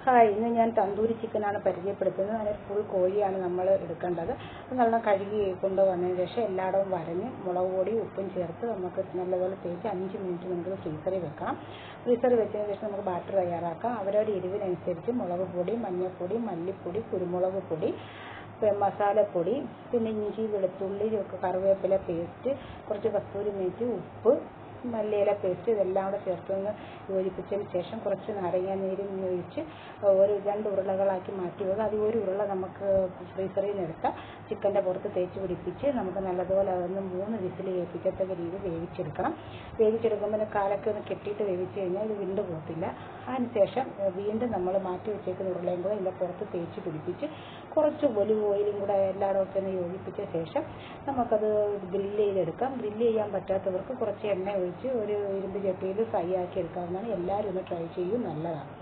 Hi, ഇന്ന് ഞാൻ തന്തൂരി ചിക്കനാണ് പരിചയപ്പെടുത്തുന്നത്. അതിന് ഫുൾ കോഴിയാണ് നമ്മൾ എടുക്കേണ്ടത്. അത് നല്ല കഴുകി കൊണ്ടുവന്നതിന് ശേഷം എല്ലായിടവും വരഞ്ഞ് മുളക് പൊടി ഉപ്പും ചേർത്ത് നമുക്ക് നല്ലപോലെ തേച്ച് 5 മിനിറ്റ് നമുക്ക് ഫ്രീസറിൽ വെക്കണം. ഫ്രീസറിൽ വെച്ചതിന് ശേഷം നമുക്ക് ബാറ്റർ തയ്യാറാക്കാം. അവരവരുടെ എരിവിനനുസരിച്ച് മുളക് പൊടി, മഞ്ഞൾപ്പൊടി, മല്ലിപ്പൊടി, കുരുമുളക് പൊടി, മസാലപ്പൊടി, പിന്നെ ഇഞ്ചി, വെളുത്തുള്ളി, കറിവേപ്പില പേസ്റ്റ്, കുറച്ച് കസ്തൂരി മേത്തി, ഉപ്പ്, മല്ലിയില പേസ്റ്റ് ഇതെല്ലാം കൂടെ ചേർത്തൊന്ന് യോജിപ്പിച്ചതിന് ശേഷം കുറച്ച് നാരങ്ങാനീരും ഒഴിച്ച് ഒരു 2 ഉരുളകളാക്കി മാറ്റി വെക്കുക. അത് ഒരു ഉരുള നമുക്ക് ഫ്രീസറിൽ നിന്ന് എടുത്താൽ ചിക്കൻ്റെ പുറത്ത് തേച്ച് പിടിപ്പിച്ച് നമുക്ക് നല്ലതുപോലെ അതൊന്ന് 3 വിസിൽ കേൾപ്പിക്കത്തക്ക രീതിയിൽ വേവിച്ചെടുക്കണം. വേവിച്ചെടുക്കുമ്പോൾ കാലൊക്കെ ഒന്ന് കെട്ടിയിട്ട് വേവിച്ച് കഴിഞ്ഞാൽ ഇത് വിണ്ടു പോകത്തില്ല. അതിനുശേഷം വീണ്ടും നമ്മൾ മാറ്റി വെച്ചേക്കുന്ന ഉരുളയും കൂടെ ഇതിൻ്റെ പുറത്ത് തേച്ച് പിടിപ്പിച്ച് കുറച്ച് ഒലിവ് ഓയിലും കൂടെ എല്ലായിടമൊക്കെ ഒന്ന് യോജിപ്പിച്ച ശേഷം നമുക്കത് ഗ്രില്ല് ചെയ്തെടുക്കാം. ഗ്രില്ല് ചെയ്യാൻ പറ്റാത്തവർക്ക് കുറച്ച് എണ്ണ ഒഴിച്ച് ഒരു ഇരുമ്പ് ചട്ടിയിൽ ഫ്രൈ ആക്കി എടുക്കാവുന്നതാണ്. എല്ലാവരും ഒന്ന് ട്രൈ ചെയ്യും, നല്ലതാണ്.